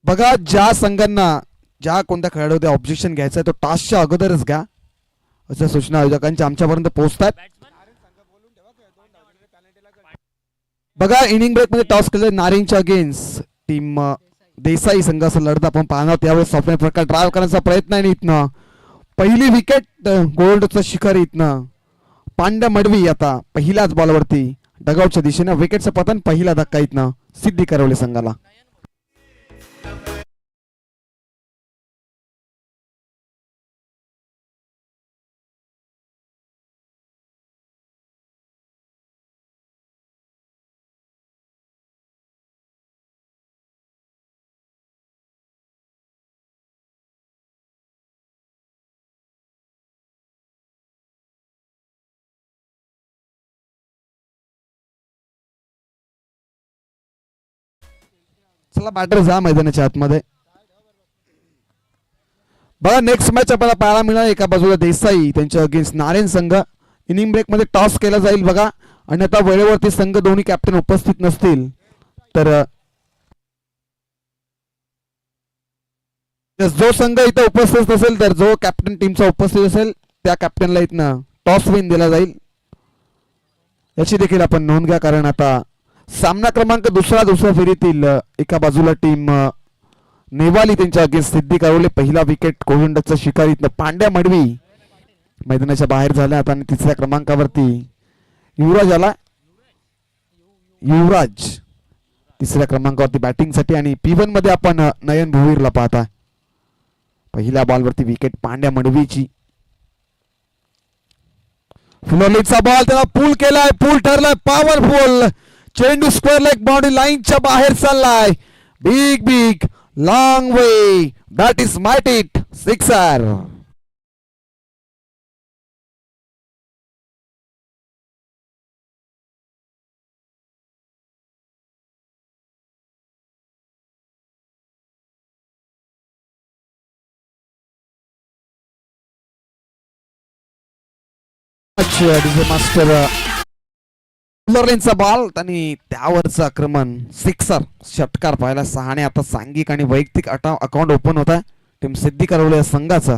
बघा, ज्या संघांना ज्या कोणत्या खेळाडूला ऑब्जेक्शन घ्यायचं आहे तो टास्कच्या अगोदरच घ्या, असं सूचना आयोजकांच्या आमच्यापर्यंत पोहोचतात. बघा, इनिंग ब्रेक मध्ये टॉस केलं नारिंगच्या अगेन्स्ट टीम देसाई संघ असं लढत आपण पाहणार. त्यावेळेस स्वप्न प्रकार ड्राईव्ह करण्याचा प्रयत्न आहे. इथनं पहिली विकेट गोल्डचं शिखर इथनं पांड्या मडवी आता पहिल्याच बॉलवरती डगआउटच्या दिशेने विकेटचं पतन. पहिला धक्का इथनं सिद्धी करवले संघाला. चला बॅटर जा मैदानाच्या आतमध्ये. बघा, नेक्स्ट मॅच आपल्याला पाहायला मिळणार. एका बाजूला देसाई त्यांच्या अगेन्स्ट नारायण संघ. इनिंग ब्रेक मध्ये टॉस केला जाईल. बघा, आणि आता वेळेवरती संघ दोन्ही कॅप्टन उपस्थित नसतील तर जो संघ इथं उपस्थित असेल तर जो कॅप्टन टीमचा उपस्थित असेल त्या कॅप्टनला इथनं टॉस विन दिला जाईल. याची देखील आपण नोंद घ्या, कारण आता सामना क्रमांक दुसऱ्या फेरीतील एका बाजूला टीम नेवाली त्यांच्या अगेन्स्ट सिद्धी करवले. पहिला विकेट कोविंडचा शिकार इथनं पांड्या मडवी मैदानाच्या बाहेर झाला. आता तिसऱ्या क्रमांकावरती युवराज आला. युवराज तिसऱ्या क्रमांकावरती बॅटिंगसाठी. आणि P1 मध्ये आपण नयन भुवीरला पाहता. पहिल्या बॉलवरती विकेट पांड्या मडवीची. फुलरलीचा बॉल त्याला पूल केलाय. पूल ठरलाय पॉवरफुल. चेंडू स्क्वेअर लेग बाउंड्री लाईनच्या बाहेर चाललाय. Big big long way that is might it sixer. Master फुलरलीचा बॉल आणि त्यावरचं आक्रमण सिक्सर षटकार पाहायला. सहाने आता सांघिक आणि वैयक्तिक अकाउंट ओपन होता टीम सिद्धी करवले संघाचा.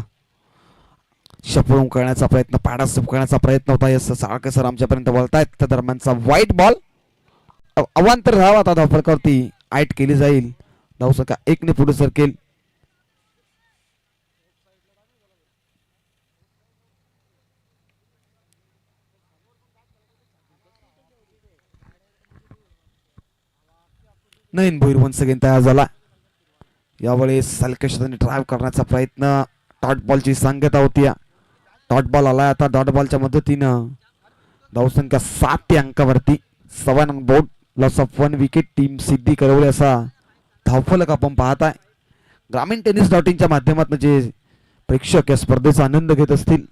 शपवून करण्याचा प्रयत्न, पाडासूप करण्याचा प्रयत्न होता. यस साळके सर आमच्यापर्यंत बोलतायत. त्या दरम्यानचा व्हाईट बॉल अवांतर धाव आता धावफलकावरती आईट केली जाईल. धावसंख्या 1 ने पुढे सरकेल. नयन भोईर वन्स अगेन तयार झाला. यावेळेस सलकेश ड्राईव्ह करण्याचा प्रयत्न. डॉट बॉलची सांगता होती. डॉट बॉल आलाय आता. डॉट बॉलच्या मदतीनं धावसंख्या 7 या अंकावरती. 7 on board. Loss of 1 wicket. Team Siddhi Karwale असा धावफलक आपण पाहताय. ग्रामीण टेनिस डॉटिंगच्या माध्यमातून जे प्रेक्षक या स्पर्धेचा आनंद घेत असतील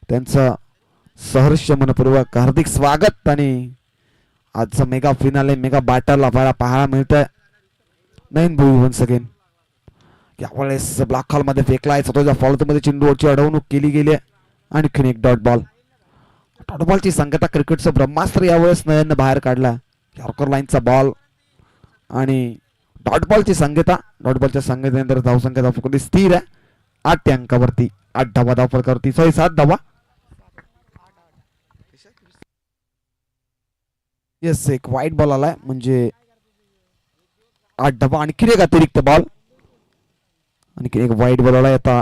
त्यांचं सहर्ष मनपूर्वक हार्दिक स्वागत. आणि आजचा मेगा फिनाले मेगा बॅटल आपल्याला पाहायला मिळतंय. नयन भोई वन्स अगेन. यावेळेस ब्लॅक हॉल मध्ये फेकलाय. स्वतःच्या फॉलोमध्ये चेंडूवरची अडवणूक केली गेली. आणखीन एक डॉट बॉल. डॉट बॉलची संगता क्रिकेटचं ब्रह्मास्त्र यावेळेस नयन बाहेर काढला. यॉर्कर लाईनचा बॉल आणि डॉट बॉलची संगता. डॉट बॉलच्या संगतीनंतर धावसंख्या धावफलकावरती स्थिर आहे 8 अंकावरती. 8 धावा धावफलकावरती. 7 धावा. येस, एक वाईट बॉल आलाय म्हणजे 8 धावा. आणखीन एक अतिरिक्त बॉल. आणखी एक वाईट बॉल आलाय. आता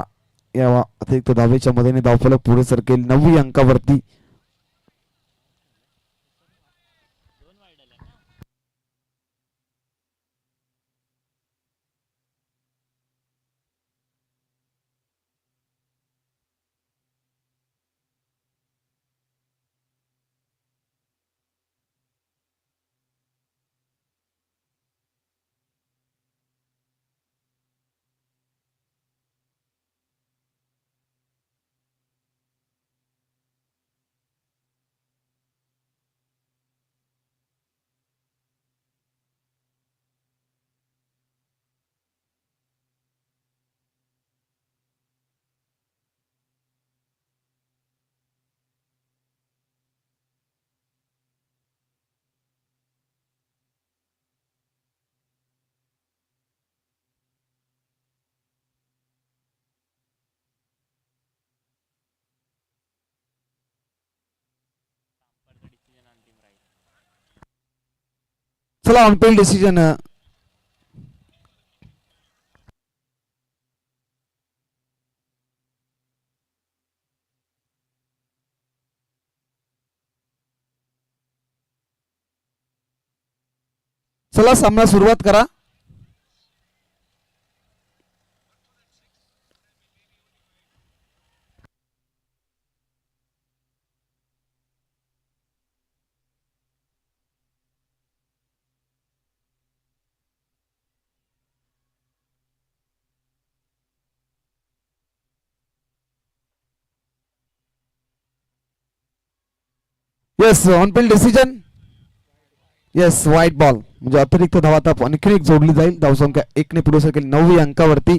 या अतिरिक्त धावेच्या मदतीने धावफलक पुढे सरकेल 9 अंकावरती. चला ऑन फील्ड डिसिजन. चला सामना सुरुवात करा. Yes on field decision. Yes वाईट बॉल म्हणजे अतिरिक्त धावा आता आणखी एक जोडली जाईल. धावसंख्या 1 ने पुढे सरकेल 9 अंकावरती.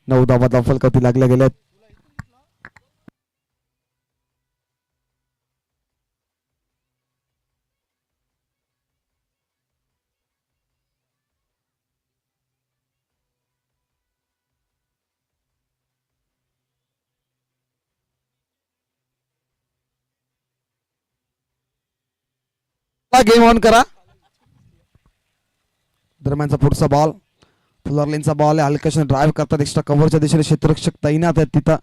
9 धावा धावफलकावरती लागल्या गेल्यात. गेम ऑन करा. दरम्यानचा पुढचा बॉल फुलरलेनचा बॉल आहे. हलक्याशा ड्राईव्ह करतात. एक्स्ट्रा कव्हरच्या दिशेने क्षेत्ररक्षक तैनात आहेत तिथं.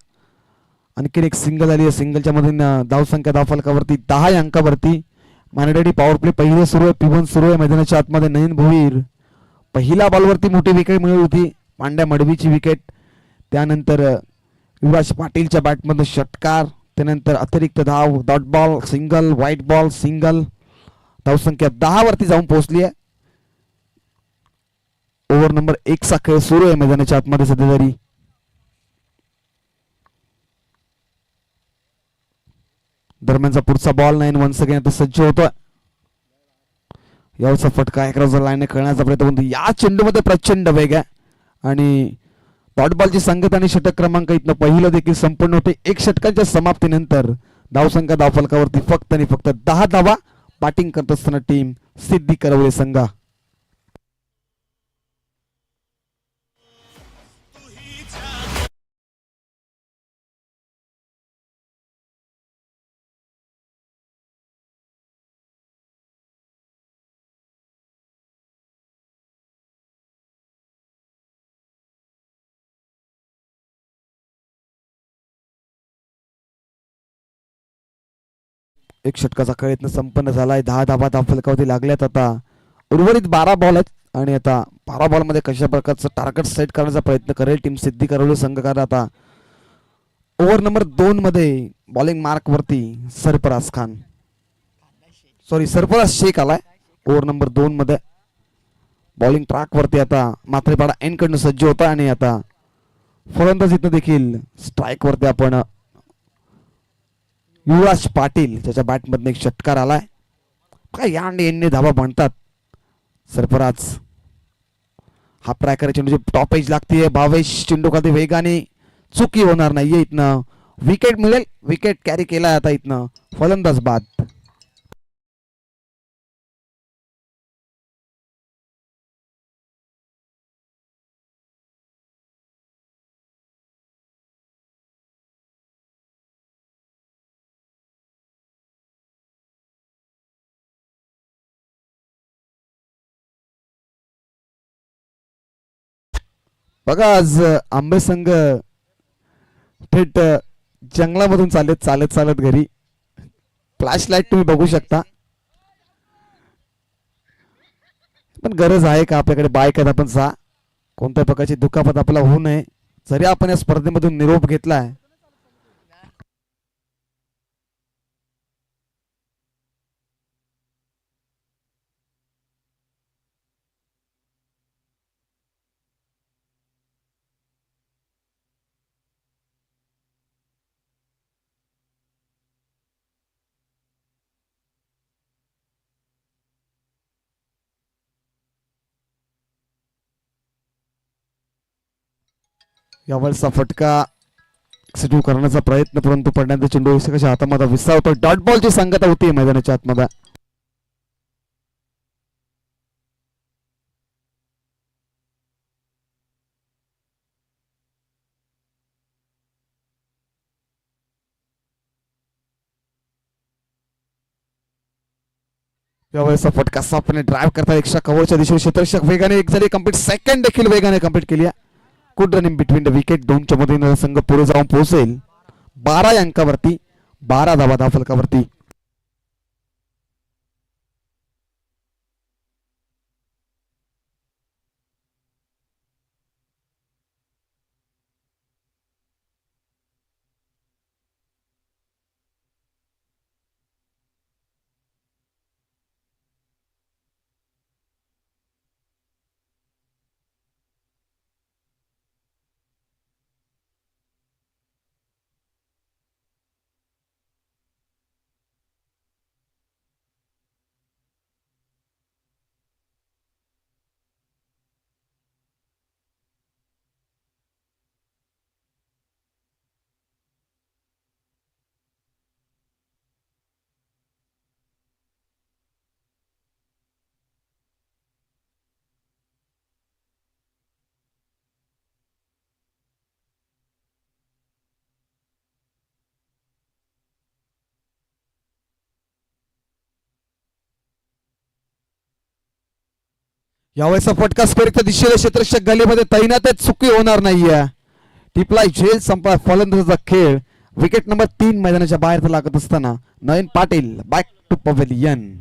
आणखीन एक सिंगल आली आहे. सिंगलच्या मधून धावसंख्या धावफलकावरती 10 अंकावरती. मानडेडी पॉवर प्ले पहिलं सुरू आहे. पिवन सुरू आहे मैदानाच्या आतमध्ये. नयन भोईर पहिल्या बॉलवरती मोठी विकेट मिळवली होती. पांड्या मडवीची विकेट. त्यानंतर युवराज पाटीलच्या बॅटमधून षटकार. त्यानंतर अतिरिक्त धाव dot ball single white ball single. धावसंख्या 10 वरती जाऊन पोहोचली आहे. ओव्हर नंबर 1 चा खेळ सुरू आहे मैदानाच्या आतमध्ये सध्या तरी. दरम्यानचा पुढचा बॉल 9 वन्स अगेन आता सज्ज होतोय. यावरचा फटका एक लाईनने खेळण्याचा प्रयत्न करतो. या चेंडूमध्ये प्रचंड वेग आहे आणि डॉट बॉलची संगत आणि षटक क्रमांक इथनं पहिलं देखील संपन्न होते. 1 षटकांच्या समाप्तीनंतर धावसंख्या धावफलकावरती फक्त आणि फक्त 10 धावा. बॅटिंग करत असताना टीम सिद्धी करवले संघ. एक षटकाचा खेळ इथनं संपन्न झालाय. 10 धावा धावफलकावरती लागल्यात. आता उर्वरित 12 बॉल आहेत आणि आता 12 बॉल मध्ये कशा प्रकारचं टार्गेट सेट करण्याचा प्रयत्न करेल टीम सिद्धी करवली संघकार. आता ओव्हर नंबर 2 मध्ये बॉलिंग मार्क वरती सरफराज खान सरफराज शेख आलाय. ओव्हर नंबर 2 मध्ये बॉलिंग ट्रॅक वरती आता मात्रेपाडा एंड कडून सज्ज होता आणि आता फलंदाज इथं देखील स्ट्राईक वरती आपण युवराज पाटील त्याच्या बॅटमधून एक षटकार आलाय. काय या एंडने धावा म्हणतात. सरफराज हा ट्रॅकर चेंडूची टॉप एज लागते. भावेश चेंडू खाली वेगाने चुकी होणार नाहीये. इथनं विकेट मिळेल. विकेट कॅरी केलाय आता इथनं फलंदाज बाद. बघा आज आंबे संघ थेट जंगलामधून चालत चालत चालत घरी. फ्लॅश लाईट तुम्ही बघू शकता. पण गरज आहे का आपल्याकडे बाईक आहेत आपण जा. कोणत्या प्रकारची दुखापत आपल्याला होऊ नये. जरी आपण या स्पर्धेमधून निरोप घेतलाय यावरचा फटका एक्सिक्यूट करण्याचा प्रयत्न परंतु पडण्याचा चेंडू कशा हातामध्ये विसावतो. डॉट बॉलची सांगता होती मैदानाच्या आतमध्ये. यावेळेस फटका सापने ड्राईव्ह करता एक्स्ट्रा कव्हरच्या दिशेने क्षेत्ररक्षक वेगाने एक झाली कंप्लीट सेकंड देखील वेगाने कंप्लीट केली. Good running between the wicket. 2च्या मधून संघ पुढे जाऊन पोहोचेल 12 अंकावरती, 12 धावा धावफलकावरती. यावेळेस फटका स्क्वेअरच्या दिशेने क्षेत्ररक्षक गलीमध्ये तैनातच चुकी होणार नाहीये. टिपलाय झेल संपला फलंदाजाचा खेळ. विकेट नंबर 3 मैदानाच्या बाहेर लागत असताना Nayan Patil back to pavilion.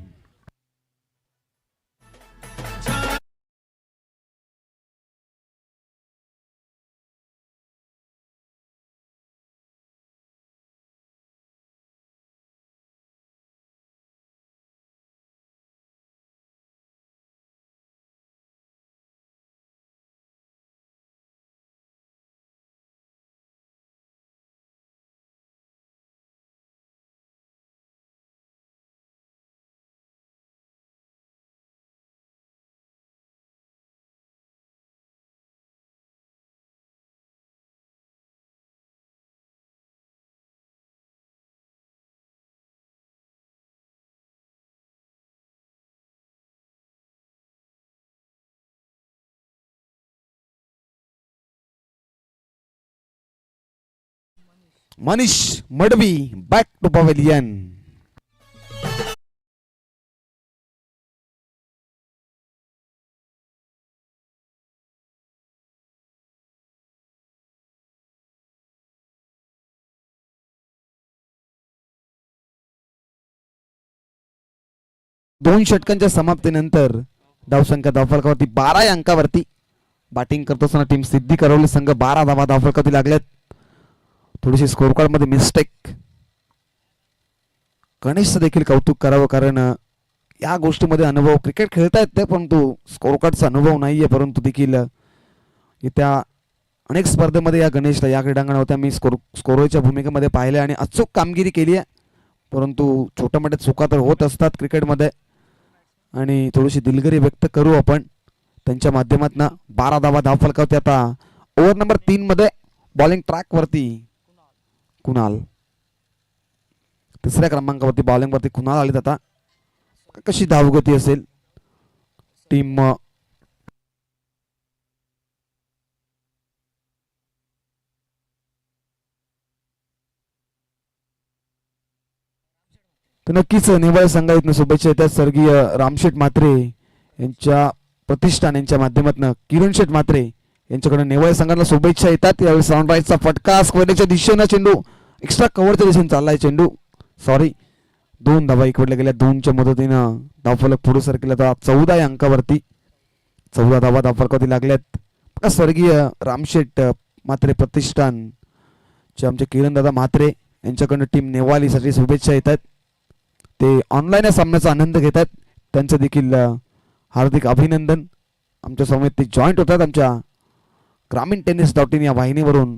Manish Madvi back to pavilion. दोन षटकांच्या समाप्तीनंतर धावसंख्या धावफलकावरती 12 अंकावरती. बॅटिंग करत असताना टीम सिद्धी करवली संघ 12 धावा धावफलकावरती लागल्यात. थोडीशी स्कोर कार्ड मध्ये मिस्टेक. गणेशचं देखील कौतुक करावं, कारण या गोष्टीमध्ये अनुभव, क्रिकेट खेळता येते परंतु स्कोर कार्डचा अनुभव नाहीये. परंतु देखील येत्या अनेक स्पर्धेमध्ये या गणेशला या क्रीडांगणावरती मी स्कोररच्या भूमिकेमध्ये पाहिले आणि अचूक कामगिरी केली आहे. परंतु छोट्या मोठ्या चुका तर होत असतात क्रिकेटमध्ये आणि थोडीशी दिलगिरी व्यक्त करू आपण त्यांच्या माध्यमातून. 12 धावा धावफलकावरती आता ओव्हर नंबर 3 मध्ये बॉलिंग ट्रॅक वरती कुणाल. तिसऱ्या क्रमांकावरती बॉलिंग वरती कुणाल आले. आता कशी धावगती असेल टीम तर नक्कीच निवळ संघातून शुभेच्छा येतात स्वर्गीय रामशेठ म्हात्रे यांच्या प्रतिष्ठान यांच्या माध्यमातून. किरण शेठ म्हात्रे यांच्याकडे निवळ संघाला शुभेच्छा येतात. यावेळी सनराईजचा फटका स्क्वेअरच्या दिशेनं चेंडू एक्स्ट्रा कव्हरच्या दिशेने चाललाय चेंडू. सॉरी 2 धावा इकडल्या गेल्या. 2च्या मदतीनं धावफलक पुढे सरकला. तर 14 अंकावरती 14 धावा धावफलकावरती लागल्यात. स्वर्गीय रामशेठ म्हात्रे प्रतिष्ठान चे आमचे किरणदादा म्हात्रे यांच्याकडून टीम नेवालीसाठी शुभेच्छा येतात. ते ऑनलाईन सामन्याचा आनंद घेतात. त्यांचं देखील हार्दिक अभिनंदन. आमच्या समेत ते जॉईंट होतात आमच्या ग्रामीण टेनिस.in या वाहिनीवरून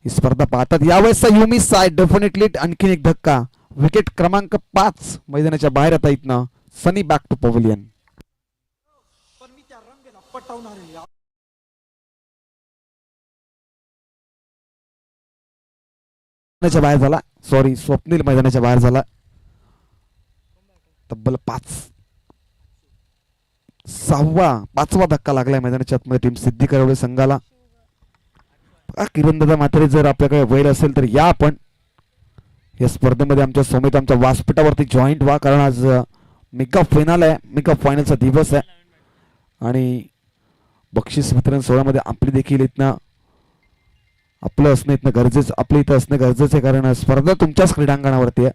ही स्पर्धा पाहतात. यावेळेस युमी साय डेफिनेटली आणखीन एक धक्का. विकेट क्रमांक 5 मैदानाच्या बाहेर आता इथनं सनी बॅक टू पवेलियन. बाहेर झाला. सॉरी स्वप्नील मैदानाच्या बाहेर झाला. तब्बल 5वा धक्का लागलाय मैदानाच्या आतमध्ये टीम सिद्धी करवले संघाला. किरणदादा म्हात्रे जर आपल्याकडे वेळ असेल तर या आपण या स्पर्धेमध्ये आमच्या समेत आमच्या व्यासपीठावरती जॉईंट व्हा, कारण आज मेगा फायनल आहे, मेगा फायनलचा दिवस आहे आणि बक्षीस वितरण सोहळ्यामध्ये आपली देखील इथनं आपलं असणं इथनं गरजेचं, आपलं इथं असणं गरजेचं आहे कारण स्पर्धा तुमच्याच क्रीडांगणावरती आहे.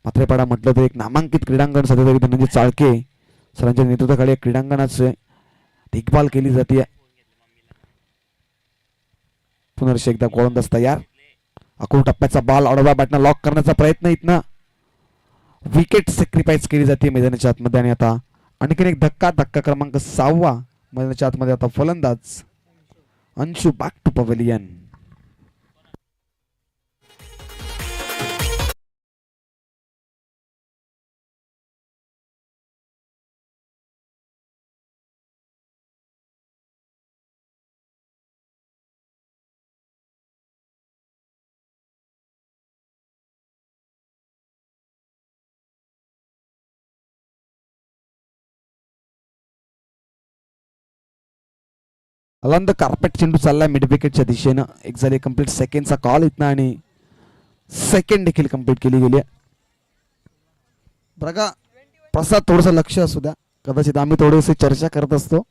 म्हात्रेपाडा म्हटलं तर एक नामांकित क्रीडांगण सध्या तरी धनंजय चाळके सरांच्या नेतृत्वाखाली क्रीडांगणाचे देखभाल केली जाते. पुनर्ष एकदा गोलंदाज तयार. अकूळ टप्प्याचा बॉल आडव्या बॅटनं लॉक करण्याचा प्रयत्न इथनं विकेट सॅक्रिफाईस केली जाते मैदानाच्या आतमध्ये आणि आता आणखीन एक धक्का क्रमांक 6 मैदानाच्या आतमध्ये आता फलंदाज अंशु बॅक टू पवेलियन. अलंद कार्पेट चेंडू चाललाय मिड विकेटच्या दिशेनं. एक झाली कंप्लीट सेकंडचा कॉल इथनं आणि सेकंड देखील कंप्लीट केली गेली आहे. बघा प्रसाद थोडस लक्ष असू द्या, कदाचित आम्ही थोडीशी चर्चा करत असतो.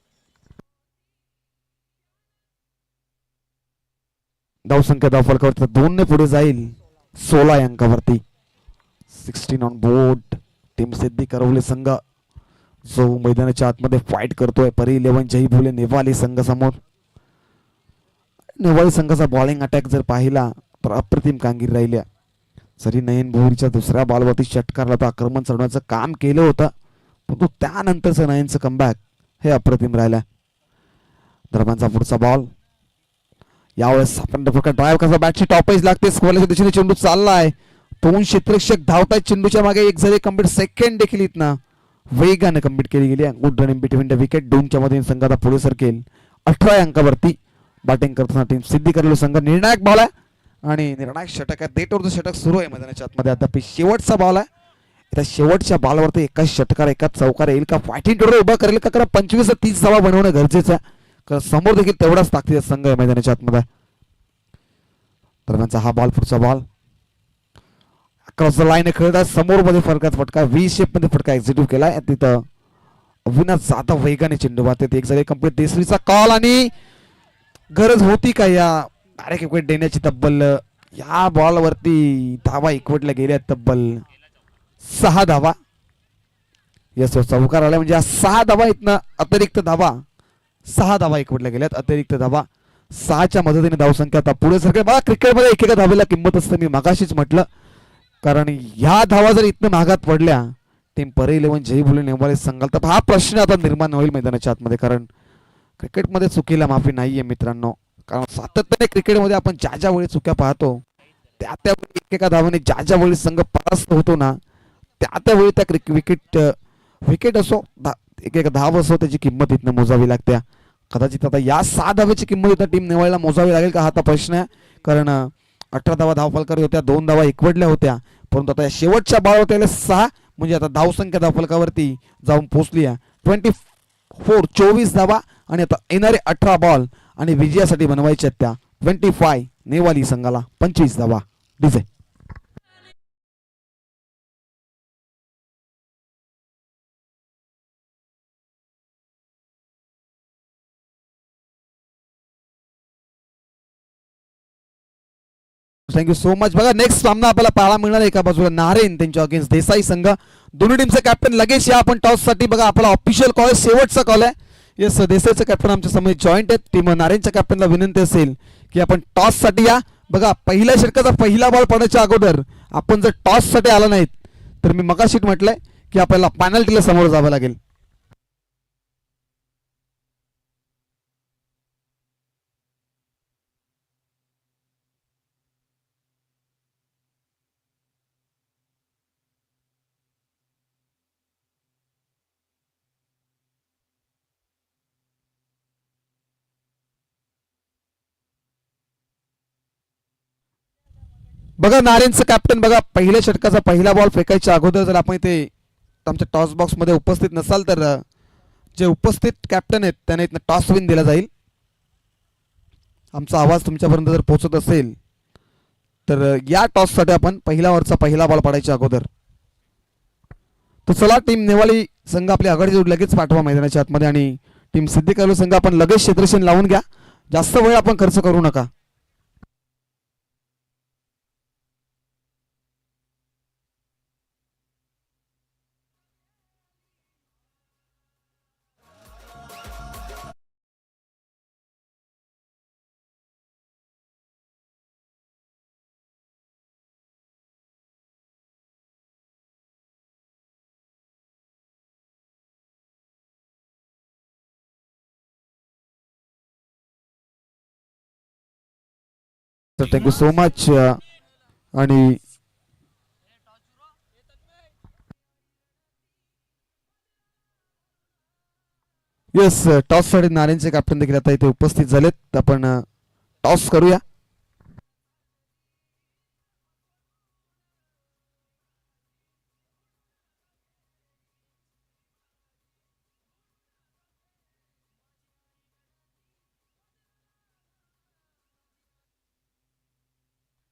धावसंख्या धावफलकावरती 2 ने पुढे जाईल 16 अंकावरती. 16 ऑन बोर्ड. टीम सिद्धी करवले संघ जो मैदानाच्या आतमध्ये फाईट करतोय. परी 11 जय भोले नेवाली संघ समोर. नेवाली संघाचा बॉलिंग अटॅक जर पाहिला तर अप्रतिम कामगिरी राहिल्या. जरी नयन भोईरच्या दुसऱ्या बॉलवरती षटकारला तर आक्रमण चढवण्याचं काम केलं होतं, परंतु त्यानंतरचं नयनचं कमबॅक हे अप्रतिम राहिलं. दरम्यानचा पुढचा बॉल यावेळेस आपण ड्राईव्ह कसा बॅटची टॉपेज लागते. स्क्वेअरच्या दिशेने चेंडू चाललाय. 2 क्षेत्ररक्षक धावतायत चेंडूच्या मागे. एक झाले कंप्लीट सेकंड देखील इथनं वेगाने कंप्लीट केली गेली. Good running between the wicket. 2च्या मध्ये संघाचा पुढे सरकेल 18 अंकावरती. बॅटिंग करताना टीम सिद्धी करलेला संघ. निर्णायक बॉल आहे आणि निर्णायक षटक आहे. डेट ओव्हरचं षटक सुरू आहे मैदानाच्या आतमध्ये. आता शेवटचा बॉल आहे. त्या शेवटच्या बॉलवरती एका षटकार एका चौकार येईल का, फायटिंग टोटल उभा करेल का, कारण 25 ते 30 धावा बनवणं गरजेचं आहे कारण समोर देखील तेवढाच ताकदीचा संघ आहे मैदानाच्या आतमध्ये. दरम्यानचा हा बॉल पुढचा बॉल क्रॉस द लाईन खेळतात. समोर मध्ये फरकात फटका व्ही शेप मध्ये फटका एक्झिक्यूट केलाय. तिथं अविनाश जाधव वेगाने चेंडू मारते. एक झाले कंप्लीट देसरीचा कॉल आणि गरज होती का या डायरेक्ट विकेट देण्याची. तब्बल या बॉलवरती धावा एकवटल्या गेल्या तब्बल 6 धावा. यस चौकार आला म्हणजे 6 धावा इथनं अतिरिक्त धावा 6 धावा एकवटल्या गेल्यात. अतिरिक्त धावा 6च्या मदतीने धावसंख्या आता पुढे सरकेल. बघा क्रिकेटमध्ये एकेका धावेला किंमत असते, मी मगाशीच म्हटलं, कारण ह्या धावा जर इथनं महागात पडल्या टीम परी 11 जय भोले नेवाले संघाला तर हा प्रश्न आता निर्माण होईल मैदानाच्या आतमध्ये. कारण क्रिकेटमध्ये चुकीला माफी नाहीये मित्रांनो. कारण सातत्याने क्रिकेटमध्ये आपण ज्या ज्या वेळी चुक्या पाहतो त्या त्यावेळी एकेका धावाने ज्या ज्या वेळी संघ परास्त होतो ना त्या त्यावेळी त्या विकेट असो एक धाव असो त्याची किंमत इथनं मोजावी लागते. कदाचित आता या 6 धावेची किंमत इथं टीम नेवाळीला मोजावी लागेल का हा आता प्रश्न आहे. कारण 18 धावा धावफलकारी होत्या, 2 धावा एकवटल्या होत्या, परंतु आता या शेवटच्या बॉलवर 6 म्हणजे आता धावसंख्या धावफलकावरती जाऊन पोहोचली आहे 24 धावा आणि आता येणारे 18 बॉल आणि विजयासाठी बनवायचे आहेत त्या 25. नेवाली संघाला 25 धावा. DJ thank you so much. बघा नेक्स्ट सामना आपल्याला पाहायला मिळणार. एका बाजूला नारेन त्यांच्या अगेन्स्ट देसाई संघ. दोन्ही टीमचे कॅप्टन लगेच या आपण टॉस साठी. बघा आपला ऑफिशियल कॉल आहे, शेवटचा कॉल आहे. येस देसाईचं कॅप्टन आमच्या समोर जॉईंट आहेत. टीम नारेनच्या कॅप्टनला विनंती असेल की आपण टॉस साठी या. बघा पहिल्या षटकाचा पहिला बॉल पडण्याच्या अगोदर आपण जर टॉस साठी आला नाहीत तर मी मगाशीच म्हटलंय की आपल्याला पेनल्टीला समोर जावं लागेल. बघा नारेनचं कॅप्टन. बघा पहिल्या षटकाचा पहिला बॉल फेकायच्या अगोदर जर आपण इथे आमच्या टॉस बॉक्स मध्ये उपस्थित नसाल तर जे उपस्थित कॅप्टन आहेत त्यांना इथं टॉस विन दिला जाईल. आमचा आवाज तुमच्यापर्यंत जर पोहोचत असेल तर या टॉस साठी आपण पहिला बॉल पडायच्या अगोदर तो चला टीम नेवाळी संघ आपली आघाडी जोड लगेच पाठवा मैदानाच्या आतमध्ये आणि टीम सिद्धी संघ आपण लगेच क्षेत्रक्षण लावून घ्या. जास्त वेळ आपण खर्च करू नका. तर थँक्यू सो मच. आणि येस, टॉस साठी नारायणचे कॅप्टन देखील आता इथे उपस्थित झालेत. आपण टॉस करूया.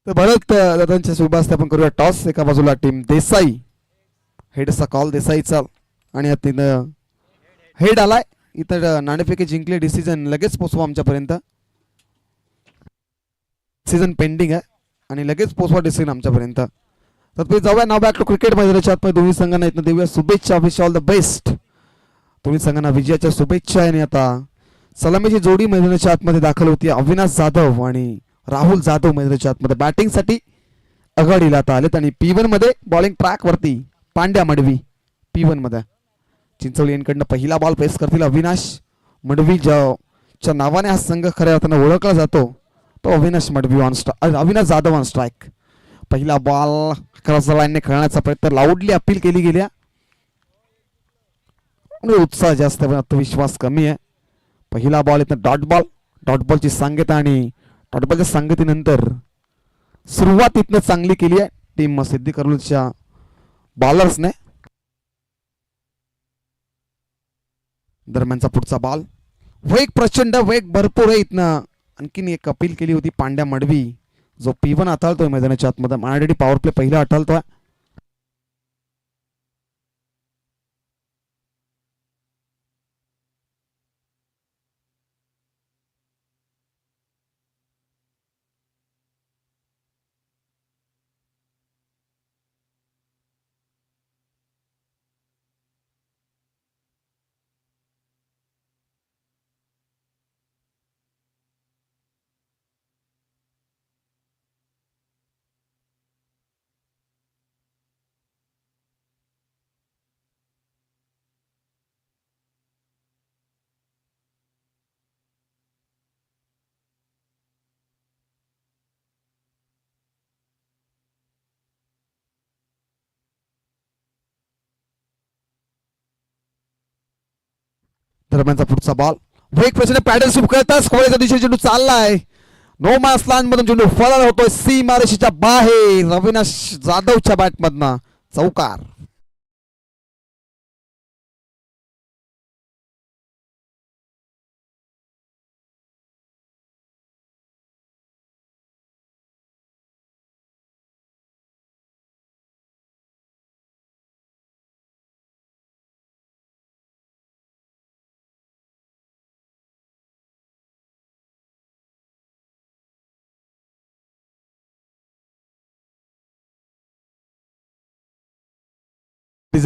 तर भरत दादांच्या शुभास्ते आपण करूया टॉस. एका बाजूला टीम देसाई, हेडचा कॉल देसाईचा आणि तिथं हेड आलाय. इथं नाणेफेकी जिंकले, डिसिजन लगेच पोचवा आमच्यापर्यंत. सीझन पेंडिंग आहे आणि लगेच पोचवा डिसिजन आमच्यापर्यंत. तर तुम्ही जाऊया नाव बॅक टू क्रिकेट मैदानाच्या आतमध्ये. दोन्ही संघांना इथं देऊया शुभेच्छा. Wish all the best. दोन्ही संघांना विजयाच्या शुभेच्छा. आणि आता सलामीची जोडी मैदानाच्या आतमध्ये दाखल होती. अविनाश जाधव आणि राहुल जाधव मैदानाच्या आतमध्ये बॅटिंगसाठी आघाडीला आता आलेत. आणि P1 मध्ये बॉलिंग ट्रॅक वरती पांड्या मडवी. P1 मध्ये चिंचवली यांकडनं पहिला बॉल पेस करतील अविनाश मडवी, ज्याच्या नावाने हा संघ खऱ्या अर्थानं ओळखला जातो. तो Avinash Madavi on strike, Avinash Jadhav on strike. पहिला बॉल क्रॉस लाईनने खेळण्याचा प्रयत्न, लाऊडली अपील केली गेल्या. उत्साह जास्त पण आत्मविश्वास कमी आहे. पहिला बॉल इथं डॉट बॉल, डॉट बॉलची सांगता आणि डॉट बॉलच्या सांगतेनंतर सुरुवात इथनं चांगली केली आहे टीम सिद्धी कर्लूच्या बॉलर्सने. दरम्यानचा पुढचा बॉल, वेग प्रचंड, वेग भरपूर आहे. इथनं आणखीन एक अपील केली होती पांड्या मडवी, जो P1 हाताळतोय मैदानाच्या आतमध्ये. ऑलरेडी पॉवर प्ले पहिला हाताळतोय. दरम्यानचा पुढचा बॉल, वेग प्रचंड, पॅडल शिफ्ट करताच खोळ्याच्या दिशेने चेंडू चाललाय. नो मास लाईन मधून चेंडू फरार होतोय सीमारेषेच्या बाहेर. अविनाश जाधवच्या बॅट मधनं चौकार.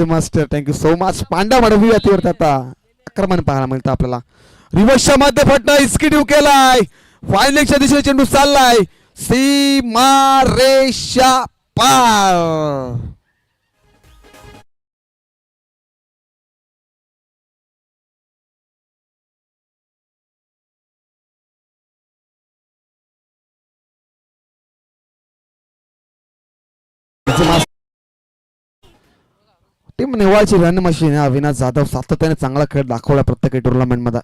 Master thank you so much. Panda Madvi अतिवरती आता आक्रमण पाहायला मिळतं आपल्याला. रिवर्सच्या मध्ये फटणं इस्किटिव्ह केलाय. फायनलच्या दिशेने चेंडू चाललाय सीमारेषा पार. टीम नेवाळची रन मशीन आहे. अविनाश जाधव सातत्याने चांगला खेळ दाखवला प्रत्येक टुर्नामेंटमध्ये.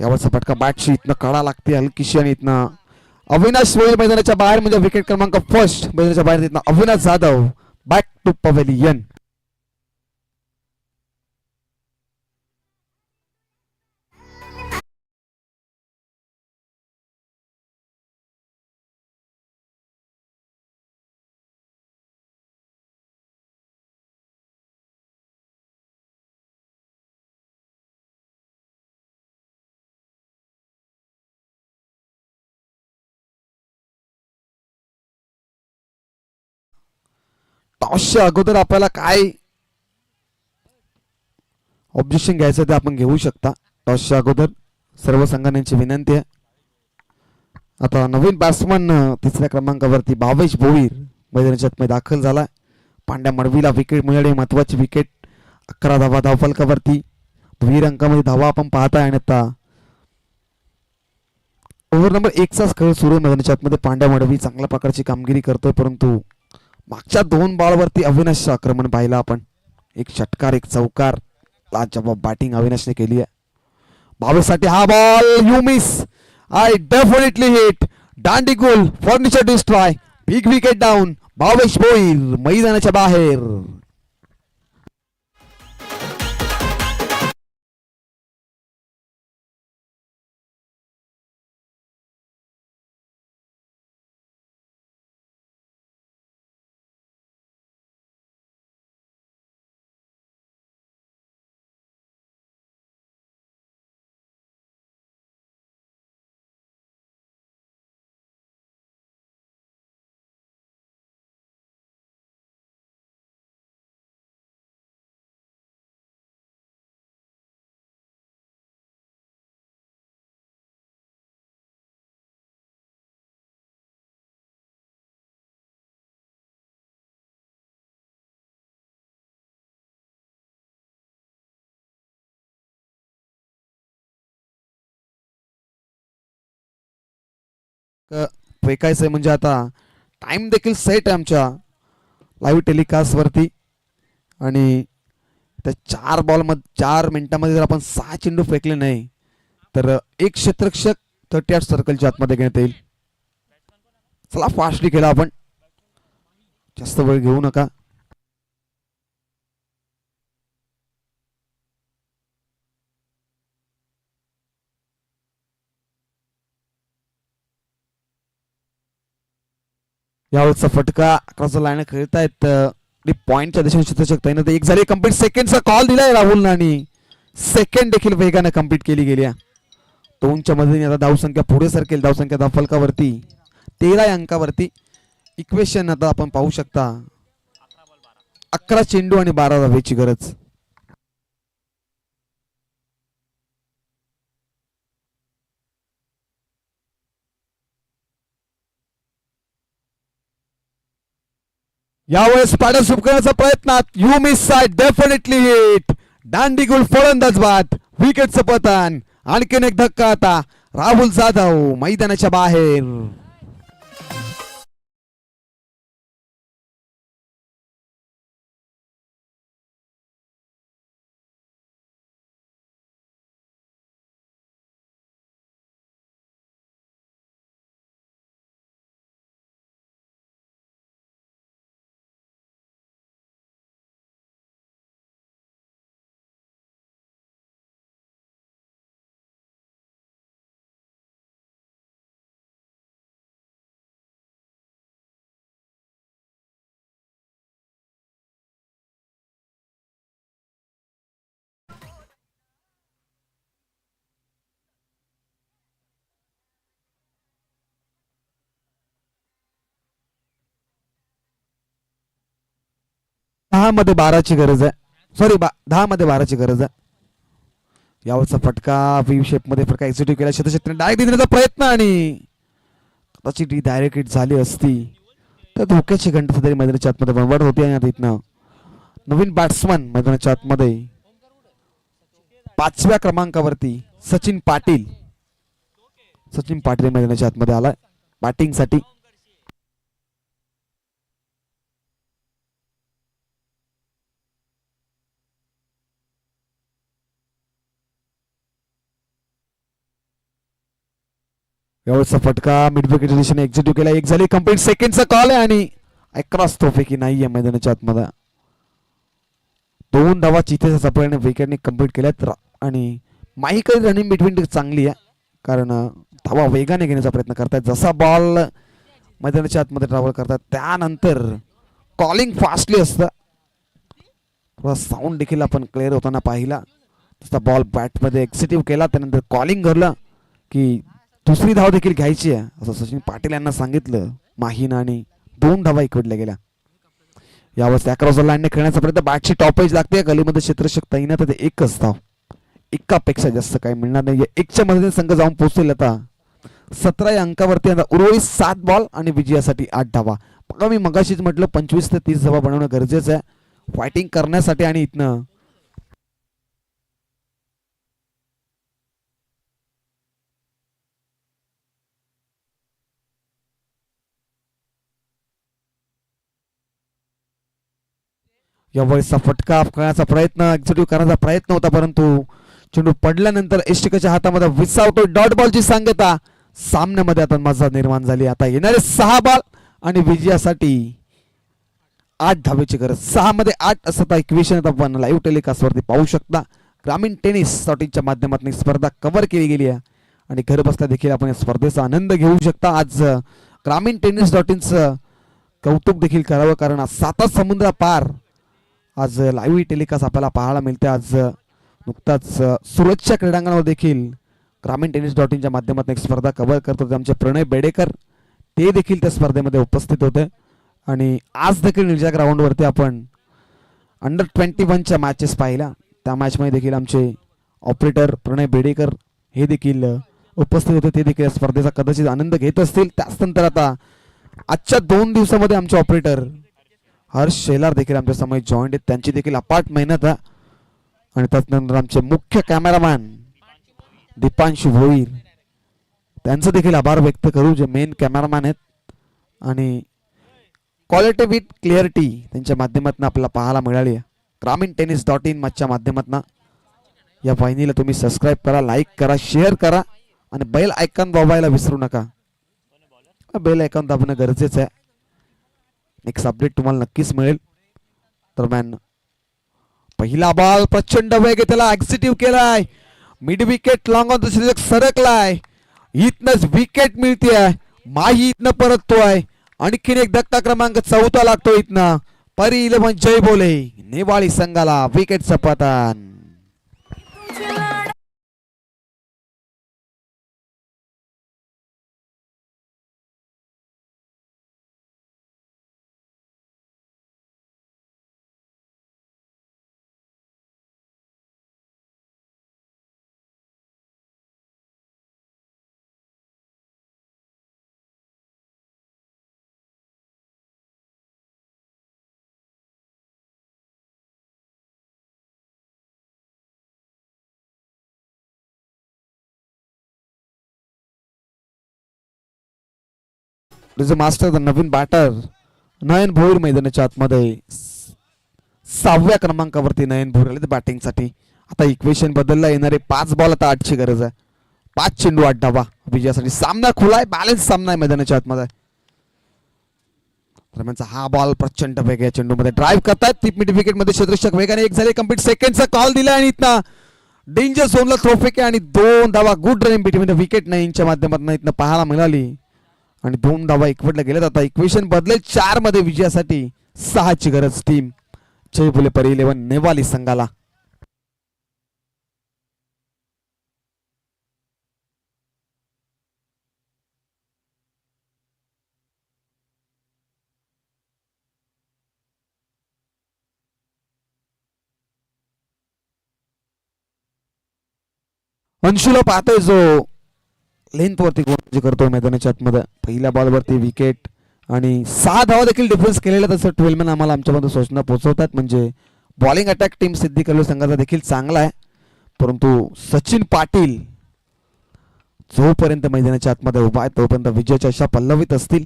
यावरचा फटका बॅटशी इथनं काढा लागते हलकीशी आणि इथनं अविनाश मैदानाच्या बाहेर, म्हणजे विकेट क्रमांक फर्स्ट मैदानाच्या बाहेर. इथनं Avinash Jadhav back to pavilion. टॉसच्या अगोदर आपल्याला काय ऑब्जेक्शन घ्यायचं ते आपण घेऊ शकता. टॉसच्या अगोदर सर्व संघांची विनंती आहे. आता नवीन बॅट्समन तिसऱ्या क्रमांकावरती भावेश भोईर मैदानाच्या आतमध्ये दाखल झाला. पांड्या मडवीला विकेट मिळाली, महत्वाची विकेट. 11 धावा धावफलकावरती, 2 अंकामध्ये धावा आपण पाहताय. आणि आता ओव्हर नंबर 1चा खेळ सुरू मैदानाच्या आतमध्ये पांड्या मडवी चांगल्या प्रकारची कामगिरी करतोय, परंतु मागच्या 2 बॉलवरती अविनाशचं आक्रमण पाहिलं आपण. एक षटकार, एक चौकार, लाजवाब बॅटिंग अविनाशने केली आहे. 22 साठी हा ball, you miss, I definitely hit, Dandi goal, furniture destroy, big wicket down. Bhavesh Bhoir मैदानाच्या बाहेर. फेकायचंय म्हणजे आता टाइम देखील सेट आहे आमच्या लाईव्ह टेलिकास्ट वरती. आणि त्या 4 मिनिटांमध्ये जर आपण 6 चेंडू फेकले नाही तर एक क्षेत्ररक्षक 38 सर्कलच्या आतमध्ये घेण्यात येईल. चला फास्टली केला आपण, जास्त वेळ घेऊ नका. यावेळेचा फटका अकराचा लाईन खेळतायत पॉइंटच्या दिशेने क्षेत्ररक्षक तैनात. एक झाली कंप्लीट, सेकंडचा कॉल दिलाय राहुल आणि सेकंड देखील वेगाने कंप्लीट केली गेल्या. 2च्या मदतीने आता धावसंख्या पुढे सरकेल. धावसंख्या धावफलकावरती 13 अंकावरती. इक्वेशन आता आपण पाहू शकता, 11 चेंडू आणि 12 धावेची गरज. यावेळेस पाड्या सुरू करण्याचा प्रयत्नात, you miss side, definitely hit, दांडीगुल फलंदाज बाद, विकेटचं पतन. आणखीन एक धक्का आता, राहुल जाधव मैदानाच्या बाहेर. दहा मध्ये 12ची गरज आहे, सॉरी 10 मध्ये 12ची गरज आहे. यावरचा फटका व्ही शेप मध्ये फटका एक्झिक्यूट केला, शतक्षेत्राने डायरेक्ट देण्याचा प्रयत्न आणि कदाचित डायरेक्ट हिट झाली असती तर धोक्याची घंटा तरी मैदानाच्या आतमध्ये बनवत होती. आणि आता इथनं नवीन बॅट्समन मैदानाच्या आतमध्ये 5व्या क्रमांकावरती सचिन पाटील मैदानाच्या आतमध्ये आलाय बॅटिंग साठी. यावेळेचा फटका मिड विकेटच्या दिशेने एक्झिक्यूट केला, एक झाली कंप्लीट, सेकंडचा कॉल आहे आणि अक्रॉस तोफेकी नाहीये मैदानाच्या आतमध्ये. 2 धावा चितेच्या चपळ्याने विकेटने कंप्लीट केल्यात. आणि माईकल रनिंग बिटवीन चांगली आहे, कारण धावा वेगाने घेण्याचा प्रयत्न करतात. जसा बॉल मैदानाच्या आतमध्ये ट्रॅव्हल करतात त्यानंतर कॉलिंग फास्टली असतं. थोडा साऊंड देखील आपण क्लिअर होताना पाहिला. तसा बॉल बॅटमध्ये एक्झिक्यूट केला, त्यानंतर कॉलिंग घडलं की दुसरी धाव देखील घ्यायची आहे असं सचिन पाटील यांना सांगितलं माहीन, आणि 2 धावा इकडल्या गेल्या. यावेळेस अक्रॉस द लाईनने खेळण्याचा प्रयत्न, बॅटची टॉप एज लागते गलीमध्ये क्षेत्ररक्षक तैनात आहे, एकच धाव, एकापेक्षा जास्त काही मिळणार नाही. एकच्या मध्ये संघ जाऊन पोहोचेल आता 17 या अंकावरती. आता उर्वरित 7 बॉल आणि विजयासाठी 8 धावा. बघा मी मगाशीच म्हटलं 25 ते 30 धावा बनवणं गरजेचं आहे फायटिंग करण्यासाठी. आणि इथनं यावेळेसचा फटका करण्याचा प्रयत्न, एक्झिक्यूटिव्ह करण्याचा प्रयत्न होता, परंतु चेंडू पडल्यानंतर एष्टिकाच्या हातामध्ये विसावतो. डॉट बॉलची सांगता सामन्यामध्ये आता मजा निर्माण झाली. आता येणारे 6 बॉल आणि विजयासाठी 8 धावेची गरज. 6 मध्ये 8 असं इक्वेशन आपण लाईव्ह टेलिकास्टवरती पाहू शकता. ग्रामीण टेनिस च्या माध्यमातून ही स्पर्धा कव्हर केली गेली आहे आणि घर बसल्या देखील आपण या स्पर्धेचा आनंद घेऊ शकता. आज ग्रामीण टेनिस.inचं कौतुक देखील करावं, कारण आज 7 समुद्र पार आज लाईव्ह टेलिकास्ट आपल्याला पाहायला मिळते. आज नुकताच सुरतच्या क्रीडांगणावर देखील ग्रामीण टेनिस.inच्या माध्यमातून एक स्पर्धा कव्हर करत होते आमचे प्रणय बेडेकर, ते देखील त्या स्पर्धेमध्ये उपस्थित होते. आणि आज देखील निर्जा ग्राउंडवरती आपण अंडर 21च्या मॅचेस पाहिल्या. त्या मॅचमध्ये देखील आमचे ऑपरेटर प्रणय बेडेकर हे देखील उपस्थित होते, ते देखील स्पर्धेचा कदाचित आनंद घेत असतील. त्याचनंतर आता आजच्या 2 दिवसामध्ये आमचे ऑपरेटर हर्ष शेलार देखील आमच्या समोर जॉईंट आहेत, त्यांची देखील अपाट मेहनत आहे. आणि त्यानंतर आमचे मुख्य कॅमेरामॅन दीपांशु भोईर, त्यांचं देखील आभार व्यक्त करू, जे मेन कॅमेरामॅन आहेत. आणि क्वालिटी विथ क्लिअरिटी त्यांच्या माध्यमातून आपल्याला पाहायला मिळाली आहे. ग्रामीण टेनिस.in मॅचच्या माध्यमातून या वाहिनीला तुम्ही सबस्क्राईब करा, लाईक करा, शेअर करा आणि बेल आयकॉन दाबायला विसरू नका. बेल आयकॉन दाबणं गरजेचं आहे. नेक्स्ट अपडेट तुम्हाला नक्कीच मिळेल. दरम्यान पहिला बॉल प्रचंड वेग, त्याला एक्झिक्यूटिव्ह केलाय, mid wicket long on the सरकलाय, इथनच विकेट मिळते, माही इथनं परततोय. आणखीन एक धक्का क्रमांक 14 लागतो इथनं. परी 11 जय बोले, नेवाळी संघाला विकेटचं पतन. मास्टर नवीन बॅटर नयन भोईर मैदानाच्या आतमध्ये 6व्या क्रमांकावरती नयन भोईर आले बॅटिंगसाठी. आता इक्वेशन बदलला, येणारे 5 बॉल आता 8ची गरज आहे. 5 चेंडू 8 धावा विजयासाठी. सामना खुला आहे, बॅलन्स सामना आहे मैदानाच्या आतमध्ये. दरम्यानचा हा बॉल प्रचंड वेग आहे, चेंडूमध्ये ड्राईव्ह करतात मिड विकेट मध्ये क्षेत्ररक्षक वेगाने एक झाले कंप्लीट. सेकंडचा कॉल दिला आणि इथनं डेंजर झोनला थ्रो फेक आणि 2 धावा गुड रनिंग बिटवीन विकेट 9च्या माध्यमातून इथनं पाहायला मिळाली. आणि 2 धावा एकवटल्या गेल्यात. आता इक्वेशन बदलेल, 4 मध्ये विजयासाठी 6ची गरज. टीम जय बोले परी 11 नेवाली संघाला. अंशुला पाहतोय जो लेंथ वरती गोल करतोय मैदानाच्या आतमध्ये. पहिल्या बॉल वरती विकेट आणि 6 धावा देखील डिफरन्स केलेला. तसं 12 मॅन आम्हाला आमच्यामध्ये सूचना पोहोचवतात, म्हणजे बॉलिंग अटॅक टीम सिद्धी कलोल संघाचा देखील चांगला आहे. परंतु सचिन पाटील जोपर्यंत मैदानाच्या आतमध्ये उभा आहे तोपर्यंत विजयाच्या आशा पल्लवित असतील.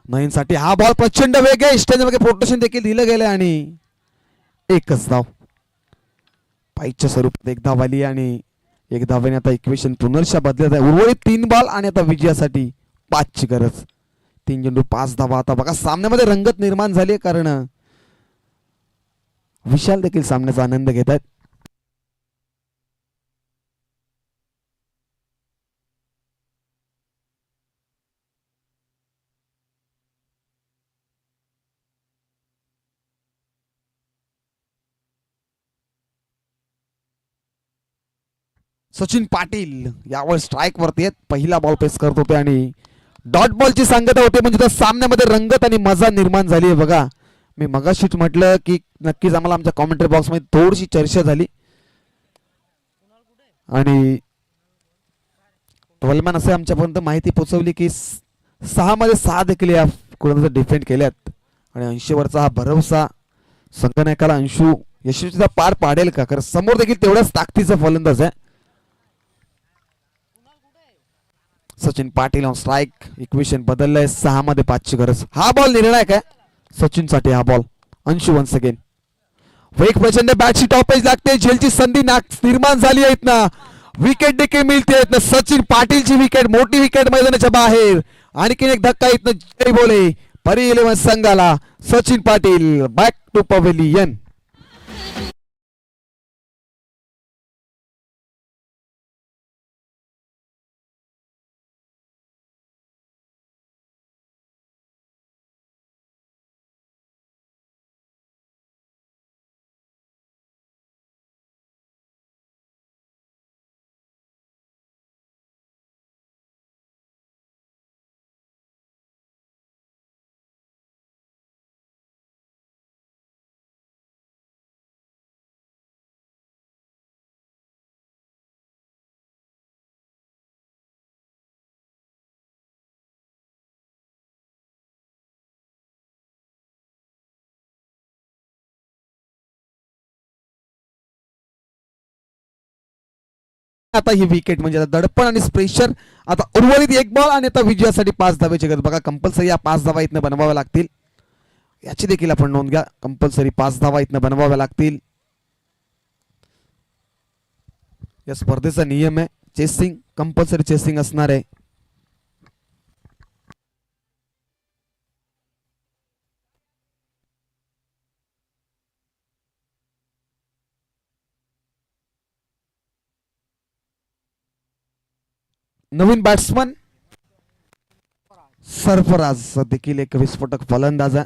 नयनसाठी हा बॉल प्रचंड वेग आहे, स्टँडमध्ये प्रोटेक्शन देखील दिलं गेलं आणि एकच धाव पाईच्या स्वरूपात. एक धाव आली आणि एक धावेने आता इक्वेशन पुनर्शा बदलत आहे. उर्वरित 3 बॉल आणि आता विजयासाठी 5ची गरज. 3 चेंडू 5 धावा. आता बघा सामन्यामध्ये रंगत निर्माण झाली, कारण विशाल देखील सामन्याचा आनंद घेत आहेत. सचिन पाटील यावर स्ट्राइक वरती आहेत. पहिला बॉल पेस करत होते आणि डॉट बॉलची सांगता होते, म्हणजे त्या सामन्यामध्ये रंगत आणि मजा निर्माण झाली आहे. बघा मी मगाशीच म्हटलं की नक्कीच आम्हाला आमच्या कॉमेंट्री बॉक्समध्ये थोडीशी चर्चा झाली आणि ट्वेल्वमॅन असे आमच्यापर्यंत माहिती पोहोचवली की 6 मध्ये 6 देखील या कुणाचा डिफेंड केल्यात आणि 80 वरचा हा भरवसा संगणकाला अंशू यशस्वीता पार पाडेल का? कारण समोर देखील तेवढाच ताकदीचा फलंदाज आहे. Sachin Patil on strike. Equation बदललंय. 6 मध्ये 5 ची गरज. हा बॉल निर्णायक आहे सचिन साठी. हा बॉल अंशू वन्स अगेन. वेग प्रचंड बॅटची टॉपेज लागते. झेलची संधी निर्माण झाली आहेत ना. विकेट देखील मिळते ना. सचिन पाटीलची विकेट, मोठी विकेट मैदानाच्या बाहेर. आणखीन एक धक्का इथनं जय बोले परी 11 संघाला. Sachin Patil back to pavilion. आता ही विकेट म्हणजे आता दडपण आणि प्रेशर. आता उर्वरित एक बॉल आणि आता विजयासाठी 5 धावेची गरज. बघा कंपल्सरी या 5 धावा इथनं बनवाव्या लागतील. याची देखील आपण नोंद घ्या. कंपल्सरी 5 धावा इथनं बनवाव्या लागतील. या स्पर्धेचा नियम आहे चेसिंग. कंपल्सरी चेसिंग असणार आहे. नवीन बॅट्समन सरफराज देखील एक विस्फोटक फलंदाज आहे.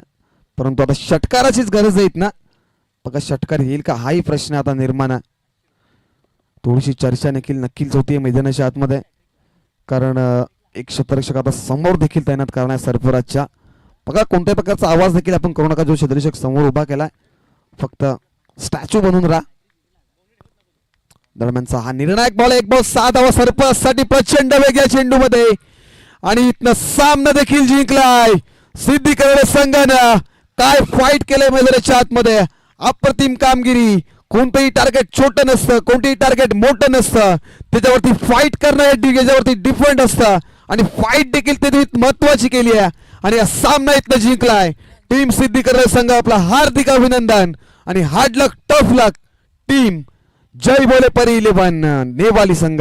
परंतु आता षटकाराचीच गरज आहे ना. बघा षटकार येईल का हाही प्रश्न आता निर्माण आहे. थोडीशी चर्चा देखील नक्कीच होतीये मैदानाच्या आतमध्ये. कारण एक क्षेत्ररक्षक आता समोर देखील तैनात करणार सरफराजच्या. बघा कोणत्या प्रकारचा आवाज देखील आपण करू नका. जो क्षेत्ररक्षक समोर उभा केलाय फक्त स्टॅच्यू बनून राहा. दरम्यानचा हा निर्णायक बॉल. एक बॉल 6 धावा सरफराजसाठी. प्रचंड वेग या चेंडू मध्ये आणि इथनं सामना देखील जिंकलाय सिद्धी करणे संघानं. काय फाईट केलंय मैदानाच्या आतमध्ये. अप्रतिम कामगिरी. कोणतंही टार्गेट छोटं नसतं, कोणतंही टार्गेट मोठं नसतं. त्याच्यावरती फाईट करणं याच्यावरती डिफेंड असतं आणि फाईट देखील ते महत्वाची केली आहे आणि हा सामना इथनं जिंकलाय टीम सिद्धी करणे संघ. आपला हार्दिक अभिनंदन आणि हार्ड लक टफ लक टीम जय बोले परी 11 नेवाली संघ.